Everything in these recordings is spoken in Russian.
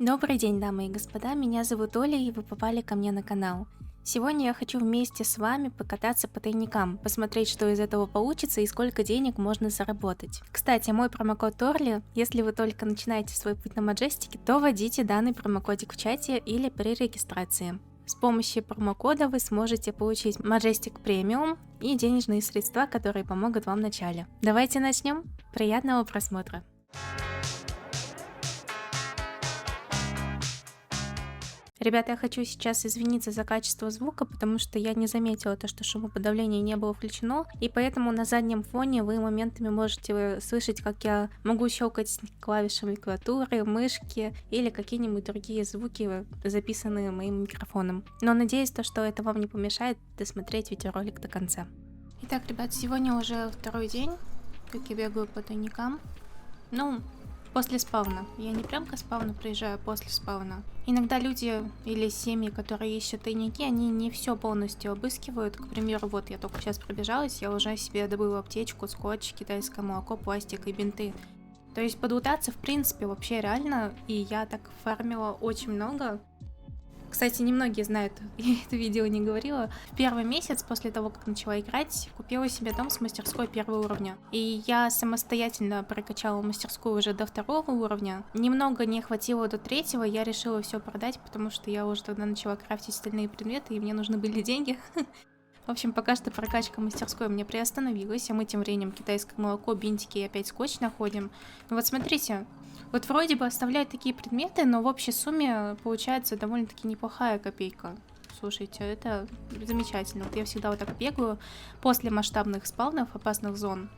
Добрый день, дамы и господа, меня зовут Оля, и вы попали ко мне на канал. Сегодня я хочу вместе с вами покататься по тайникам, посмотреть, что из этого получится и сколько денег можно заработать. Кстати, мой промокод Орли, если вы только начинаете свой путь на Маджестике, то вводите данный промокодик в чате или при регистрации. С помощью промокода вы сможете получить Majestic Premium и денежные средства, которые помогут вам в начале. Давайте начнем. Приятного просмотра. Ребята, я хочу сейчас извиниться за качество звука, потому что я не заметила то, что шумоподавление не было включено, и поэтому на заднем фоне вы моментами можете слышать, как я могу щелкать клавишами клавиатуры, мышки или какие-нибудь другие звуки, записанные моим микрофоном. Но надеюсь, что это вам не помешает досмотреть видеоролик до конца. Итак, ребят, сегодня уже второй день, как я бегаю по тайникам. После спавна. Я не прям ко спавну приезжаю, а после спавна. Иногда люди или семьи, которые ищут тайники, они не все полностью обыскивают. К примеру, вот я только сейчас пробежалась, я уже себе добыла аптечку, скотч, китайское молоко, пластик и бинты. То есть подлутаться, в принципе, вообще реально, и я так фармила очень много. Кстати, немногие знают, я это видео не говорила. В первый месяц после того, как начала играть, купила себе дом с мастерской первого уровня. И я самостоятельно прокачала мастерскую уже до второго уровня. Немного не хватило до третьего, я решила все продать, потому что я уже тогда начала крафтить остальные предметы, и мне нужны были деньги. В общем, пока что прокачка мастерской у меня приостановилась, а мы тем временем китайское молоко, бинтики и опять скотч находим. Вот смотрите, вот вроде бы оставляют такие предметы, но в общей сумме получается довольно-таки неплохая копейка. Слушайте, это замечательно. Вот я всегда вот так бегаю после масштабных спавнов, опасных зон,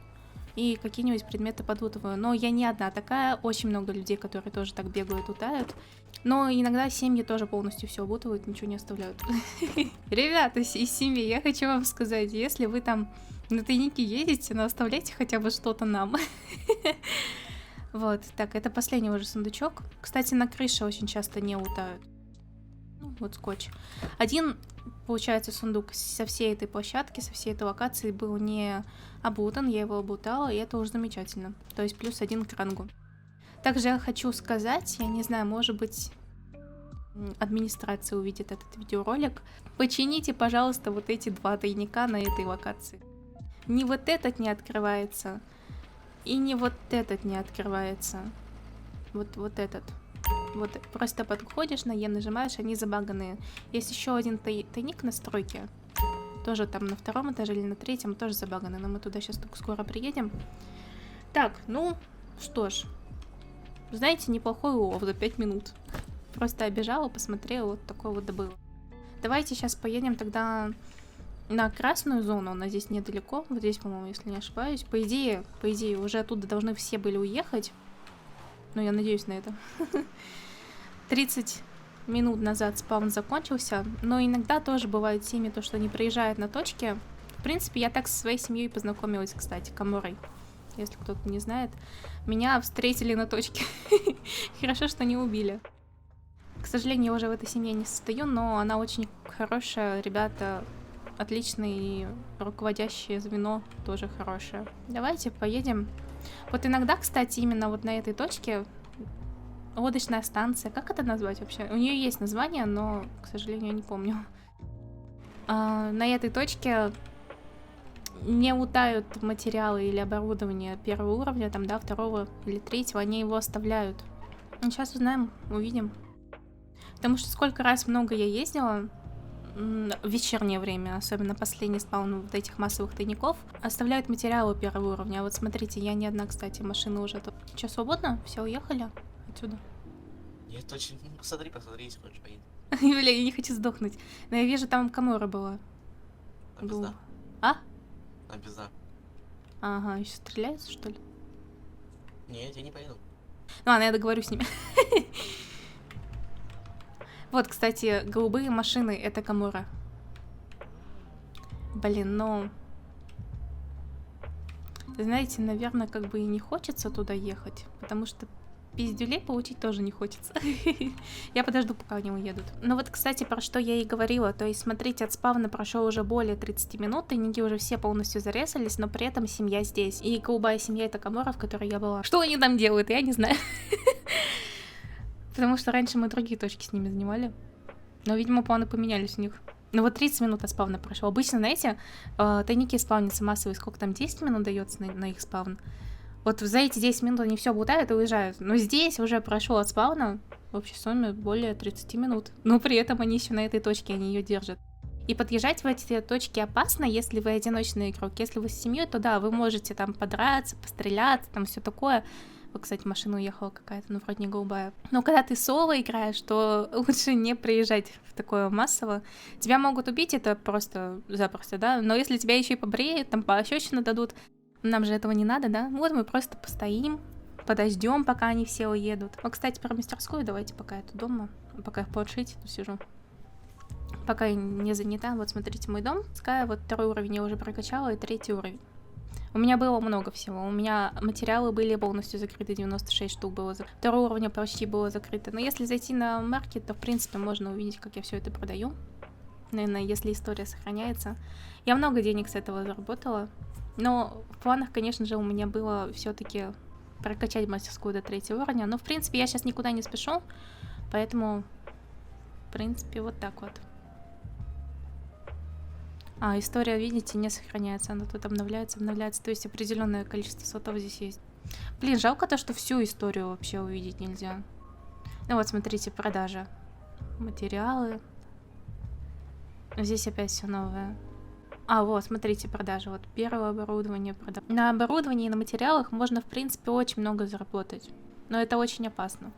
и какие-нибудь предметы подлутываю. Но я не одна такая, очень много людей, которые тоже так бегают, лутают. Но иногда семьи тоже полностью все облутывают, ничего не оставляют. Ребята из семьи, я хочу вам сказать, если вы там на тайники едете, но оставляйте хотя бы что-то нам. Вот, так, это последний уже сундучок. Кстати, на крыше очень часто не лутают. Вот скотч. Один, получается, сундук со всей этой площадки, со всей этой локации был не облутан, я его облутала, и это уже замечательно. То есть плюс 1 к рангу. Также я хочу сказать, я не знаю, может быть, администрация увидит этот видеоролик. Почините, пожалуйста, вот эти 2 тайника на этой локации. Ни вот этот не открывается, и не вот этот не открывается. Вот этот. Вот просто подходишь на Е, нажимаешь, они забаганные. Есть еще один тайник на стройке. Тоже там на 2-м этаже или на 3-м, тоже забаганный. Но мы туда сейчас только скоро приедем. Так, ну, что ж. Знаете, неплохой улов за 5 минут. Просто обежала, посмотрела, вот такой вот добыла. Давайте сейчас поедем тогда на красную зону. Она здесь недалеко. Вот здесь, по-моему, если не ошибаюсь. По идее, уже оттуда должны все были уехать. Но я надеюсь на это. 30 минут назад спаун закончился. Но иногда тоже бывают семьи, то, что они приезжают на точки. В принципе, я так со своей семьей познакомилась, кстати, Каморой. Если кто-то не знает. Меня встретили на точке. Хорошо, что не убили. К сожалению, я уже в этой семье не состою, но она очень хорошая. Ребята отличные, и руководящее звено тоже хорошее. Давайте поедем. Вот иногда, кстати, именно вот на этой точке лодочная станция. Как это назвать вообще? У нее есть название, но, к сожалению, не помню. На этой точке не лутают материалы или оборудование первого уровня, там, да, 2-го или 3-го, они его оставляют. Сейчас узнаем, увидим. Потому что сколько раз много я ездила в вечернее время, особенно последний спаун вот этих массовых тайников, оставляют материалы первого уровня. А вот смотрите, я не одна, кстати, машина уже тут. Что, свободно? Все, уехали отсюда? Нет, точно. Ну, посмотри, если хочешь, поедем. Бля, я не хочу сдохнуть. Но я вижу, там Камора была. На пизда. А? На пизда. Ага, еще стреляются, что ли? Нет, я не поеду. Ну ладно, я договорюсь с ними. Вот, кстати, голубые машины — это Камора. Блин, ну... Знаете, наверное, как бы и не хочется туда ехать, потому что пиздюлей получить тоже не хочется. Я подожду, пока они уедут. Ну вот, кстати, про что я и говорила. То есть, смотрите, от спавна прошло уже более 30 минут, тайники уже все полностью зарезались, но при этом семья здесь. И голубая семья — это Камора, в которой я была. Что они там делают, я не знаю. Потому что раньше мы другие точки с ними занимали. Но, видимо, планы поменялись у них. Ну вот 30 минут от спавна прошло. Обычно, знаете, тайники спавнятся массовые. Сколько там, 10 минут дается на их спавн? Вот за эти 10 минут они все бутают и уезжают. Но здесь уже прошло от спавна в общей сумме более 30 минут. Но при этом они еще на этой точке, они ее держат. И подъезжать в эти точки опасно, если вы одиночный игрок. Если вы с семьей, то да, вы можете там подраться, постреляться, там все такое. Вот, кстати, машина уехала какая-то, ну, вроде не голубая. Но когда ты соло играешь, то лучше не приезжать в такое массово. Тебя могут убить, это просто запросто, да? Но если тебя еще и побреют, там пощечину дадут, нам же этого не надо, да? Вот мы просто постоим, подождем, пока они все уедут. Вот, кстати, про мастерскую давайте, пока я тут дома, пока я в планшете тут сижу. Пока я не занята. Вот смотрите, мой дом. Скай, вот 2-й уровень я уже прокачала, и 3-й уровень. У меня было много всего. У меня материалы были полностью закрыты, 96 штук было. 2-го уровня почти было закрыто. Но если зайти на маркет, то, в принципе, можно увидеть, как я все это продаю. Наверное, если история сохраняется. Я много денег с этого заработала. Но в планах, конечно же, у меня было все-таки прокачать мастерскую до 3-го уровня. Но, в принципе, я сейчас никуда не спешу. Поэтому, в принципе, вот так вот. А, история, видите, не сохраняется. Она тут обновляется. То есть определенное количество слотов здесь есть. Блин, жалко то, что всю историю вообще увидеть нельзя. Ну вот, смотрите, продажа. Материалы. Здесь опять все новое. А, вот, смотрите, продажа. Вот, первое оборудование. На оборудовании и на материалах можно, в принципе, очень много заработать. Но это очень опасно.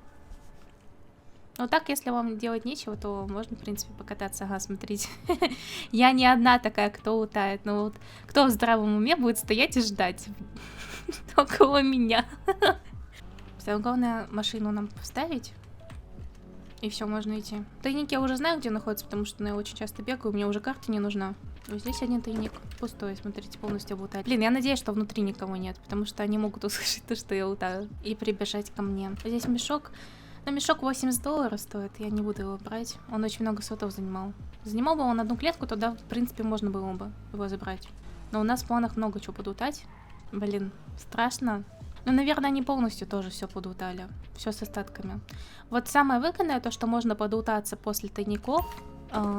Ну так, если вам делать нечего, то можно, в принципе, покататься. Ага, смотрите. Я не одна такая, кто утает. Но вот кто в здравом уме будет стоять и ждать? Около меня. Самое главное, машину нам поставить. И все, можно идти. Тайники я уже знаю, где находится, потому что я очень часто бегаю. Мне уже карта не нужна. Вот здесь один тайник пустой, смотрите, полностью обутает. Блин, я надеюсь, что внутри никого нет, потому что они могут услышать то, что я утаю, и прибежать ко мне. Здесь мешок. Но мешок $80 стоит, я не буду его брать. Он очень много слотов занимал. Занимал бы он одну клетку, тогда, в принципе, можно было бы его забрать. Но у нас в планах много чего подутать. Блин, страшно. Ну, наверное, они полностью тоже все подутали. Все с остатками. Вот самое выгодное, то, что можно подутаться после тайников.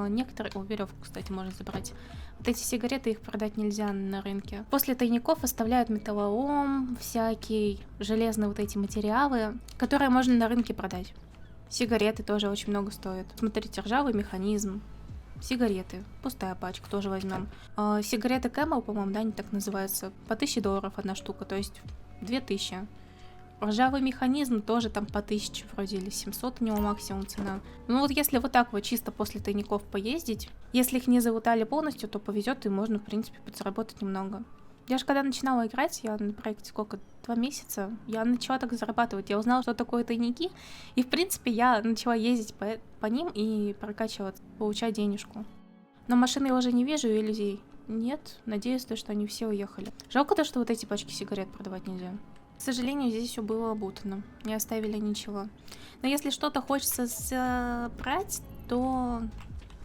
Некоторые... О, веревку, кстати, можно забрать. Вот эти сигареты, их продать нельзя на рынке. После тайников оставляют металлолом, всякие железные вот эти материалы, которые можно на рынке продать. Сигареты тоже очень много стоят. Смотрите, ржавый механизм. Сигареты. Пустая пачка, тоже возьмем. Сигареты Camel, по-моему, да, они так называются. По $1000 одна штука, то есть 2000. Ржавый механизм тоже там по 1000 вроде, или 700 у него максимум цена. Ну вот если вот так вот чисто после тайников поездить, если их не залутали полностью, то повезет и можно, в принципе, подзаработать немного. Я же когда начинала играть, я на проекте сколько, 2 месяца, я начала так зарабатывать. Я узнала, что такое тайники, и, в принципе, я начала ездить по ним и прокачиваться, получать денежку. Но машины я уже не вижу, и людей нет. Надеюсь, что они все уехали. Жалко то, что вот эти пачки сигарет продавать нельзя. К сожалению, здесь все было обутано. Не оставили ничего. Но если что-то хочется забрать, то,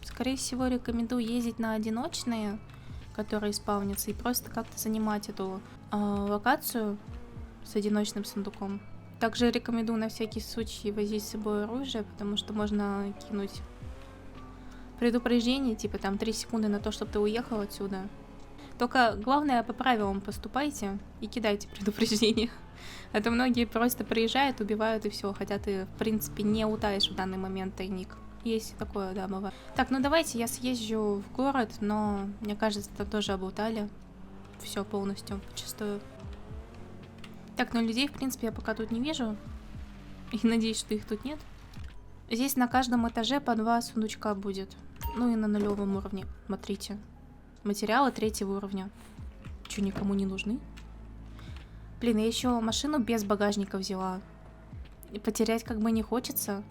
скорее всего, рекомендую ездить на одиночные, которые спавнятся, и просто как-то занимать эту локацию с одиночным сундуком. Также рекомендую на всякий случай возить с собой оружие, потому что можно кинуть предупреждение, типа там 3 секунды на то, чтобы ты уехал отсюда. Только главное, по правилам поступайте и кидайте предупреждение. А то многие просто приезжают, убивают и все, хотя ты, в принципе, не утаешь в данный момент тайник. Есть и такое, да, бывает. Так, ну давайте я съезжу в город, но мне кажется, там тоже облутали. Все полностью, почистую. Так, ну людей, в принципе, я пока тут не вижу. И надеюсь, что их тут нет. Здесь на каждом этаже по 2 сундучка будет. Ну и на 0-м уровне, смотрите. Материалы 3-го уровня. Че, никому не нужны? Блин, я еще машину без багажника взяла. И потерять как бы не хочется.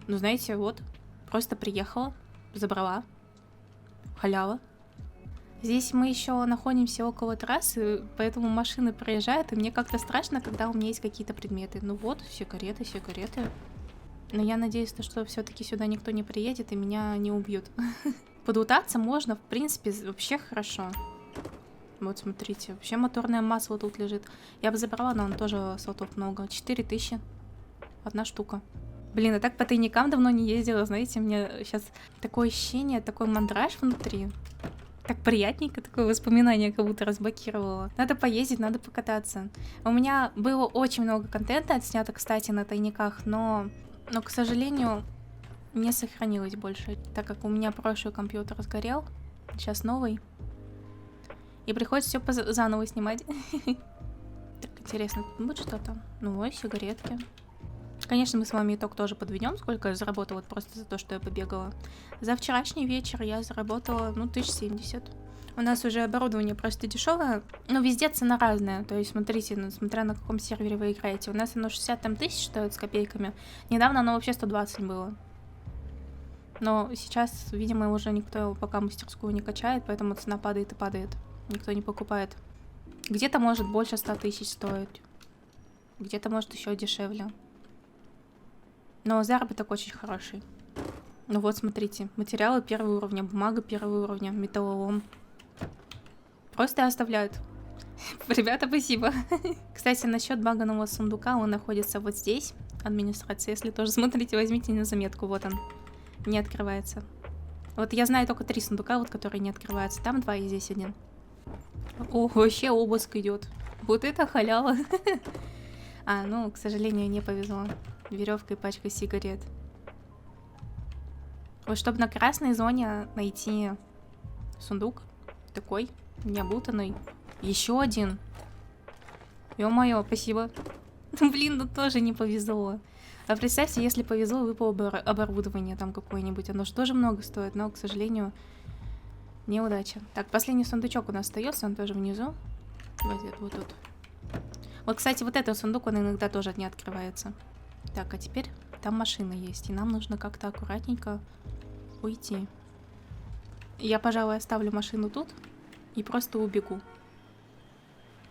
Ну, знаете, вот. Просто приехала, забрала. Халява. Здесь мы еще находимся около трассы, поэтому машины проезжают, и мне как-то страшно, когда у меня есть какие-то предметы. Ну вот, сигареты. Но я надеюсь, что все-таки сюда никто не приедет и меня не убьют. Подлутаться можно, в принципе, вообще хорошо. Вот, смотрите, вообще моторное масло тут лежит. Я бы забрала, но он тоже слотов много. 4000. Одна штука. Блин, а так по тайникам давно не ездила, знаете, мне сейчас такое ощущение, такой мандраж внутри. Так приятненько, такое воспоминание как будто разблокировало. Надо поездить, надо покататься. У меня было очень много контента отснято, кстати, на тайниках, но к сожалению, не сохранилось больше, так как у меня прошлый компьютер сгорел, сейчас новый. И приходится все заново снимать. Так, интересно, тут будет что-то? Ну, ой, сигаретки. Конечно, мы с вами итог тоже подведем, сколько я заработала просто за то, что я побегала. За вчерашний вечер я заработала, 1070. У нас уже оборудование просто дешевое, но везде цена разная. То есть, смотрите, смотря на каком сервере вы играете. У нас оно 60 там тысяч стоит с копейками. Недавно оно вообще 120 было. Но сейчас, видимо, уже никто пока мастерскую не качает, поэтому цена падает и падает. Никто не покупает. Где-то может больше 100 тысяч стоить. Где-то может еще дешевле. Но заработок очень хороший. Ну вот, смотрите. Материалы первого уровня, бумага первого уровня, металлолом. Просто оставляют. Ребята, спасибо. Кстати, насчет баганого сундука, он находится вот здесь. Администрация, если тоже смотрите, возьмите на заметку. Вот он. Не открывается. Вот я знаю только 3 сундука, вот которые не открываются. Там 2 и здесь 1. О, вообще обыск идет. Вот это халява. К сожалению, не повезло. Веревка и пачка сигарет. Вот чтобы на красной зоне найти сундук такой, необутанный. Еще один. Ё-моё, спасибо. Блин, тоже не повезло. А представьте, если повезло, выпало бы оборудование там какое-нибудь. Оно же тоже много стоит, но, к сожалению, неудача. Так, последний сундучок у нас остается, он тоже внизу. Вот тут. Вот, кстати, вот этот сундук, он иногда тоже не открывается. Так, а теперь там машина есть, и нам нужно как-то аккуратненько уйти. Я, пожалуй, оставлю машину тут и просто убегу.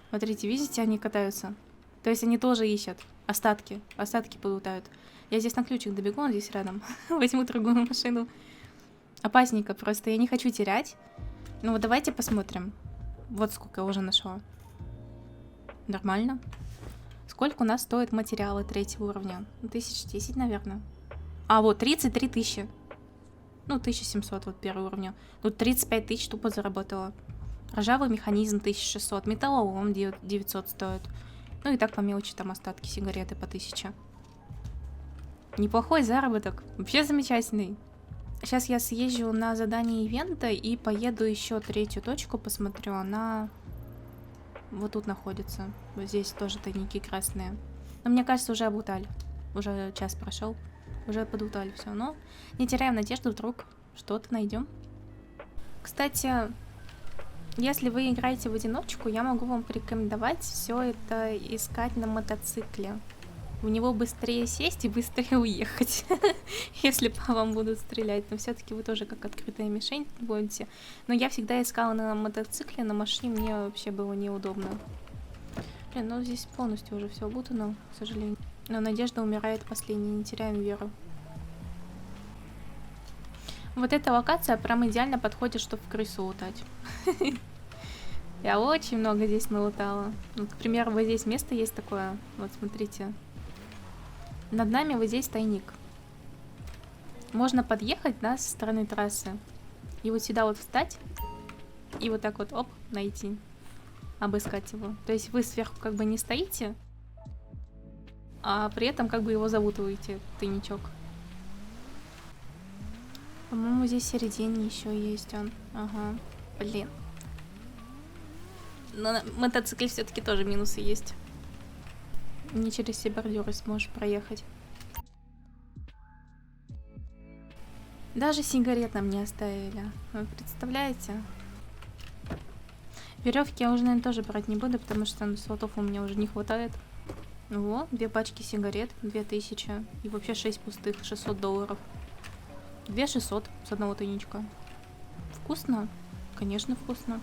Смотрите, видите, они катаются. То есть они тоже ищут остатки. Остатки полутают. Я здесь на ключик добегу, он здесь рядом. Возьму другую машину. Опасненько просто, я не хочу терять. Ну вот давайте посмотрим. Вот сколько я уже нашла. Нормально. Сколько у нас стоят материалы 3-го уровня? 1010, наверное. А, вот, 33 тысячи. 1700 вот первого уровня. Тут 35 тысяч тупо заработала. Ржавый механизм 1600. Металлолом 900 стоит. Ну и так по мелочи там остатки сигареты по 1000. Неплохой заработок. Вообще замечательный. Сейчас я съезжу на задание ивента и поеду еще 3-ю точку, посмотрю. Она вот тут находится. Вот здесь тоже тайники красные. Но мне кажется, уже облутали. Уже час прошел. Уже подутали все. Но не теряем надежду, вдруг что-то найдем. Кстати, если вы играете в одиночку, я могу вам порекомендовать все это искать на мотоцикле. В него быстрее сесть и быстрее уехать, если по вам будут стрелять. Но все-таки вы тоже как открытая мишень будете. Но я всегда искала на мотоцикле, на машине мне вообще было неудобно. Блин, ну здесь полностью уже все обутано, к сожалению. Но надежда умирает последней, не теряем веру. Вот эта локация прям идеально подходит, чтобы в крысу лутать. Я очень много здесь налутала. К примеру, вот здесь место есть такое. Вот, смотрите. Над нами вот здесь тайник. Можно подъехать, да, со стороны трассы. И вот сюда вот встать. И вот так вот, оп, найти. Обыскать его. То есть вы сверху как бы не стоите, а при этом как бы его завутываете, тайничок. По-моему, здесь в середине еще есть он. Ага, блин. Но на мотоцикле все-таки тоже минусы есть. Не через все бордюры сможешь проехать. Даже сигарет нам не оставили. Вы представляете? Веревки я уже, наверное, тоже брать не буду, потому что слотов у меня уже не хватает. Вот, 2 пачки сигарет, 2000. И вообще 6 пустых, $600. 2600 с одного тайничка. Вкусно? Конечно, вкусно.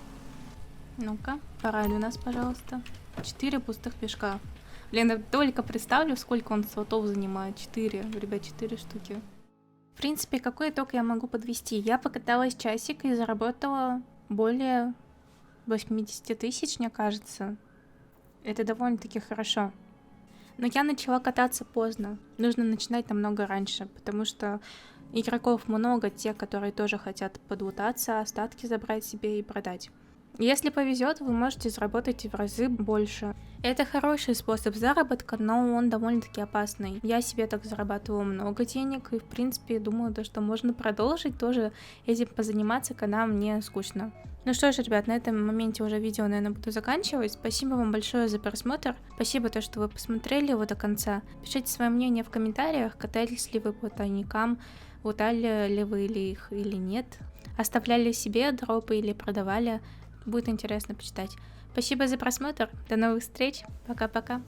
Ну-ка, порадуй нас, пожалуйста. 4 пустых пешка. Блин, я только представлю, сколько он слотов занимает. 4, ребят, 4 штуки. В принципе, какой итог я могу подвести? Я покаталась часик и заработала более 80 тысяч, мне кажется. Это довольно-таки хорошо. Но я начала кататься поздно. Нужно начинать намного раньше, потому что игроков много, те, которые тоже хотят подлутаться, остатки забрать себе и продать. Если повезет, вы можете заработать в разы больше. Это хороший способ заработка, но он довольно-таки опасный. Я себе так зарабатывала много денег, и в принципе думаю, что можно продолжить тоже этим позаниматься, когда мне скучно. Ну что ж, ребят, на этом моменте уже видео, наверное, буду заканчивать. Спасибо вам большое за просмотр. Спасибо, что вы посмотрели его до конца. Пишите свое мнение в комментариях, катались ли вы по тайникам, лутали ли вы их или нет, оставляли себе дропы или продавали. Будет интересно почитать. Спасибо за просмотр. До новых встреч. Пока-пока.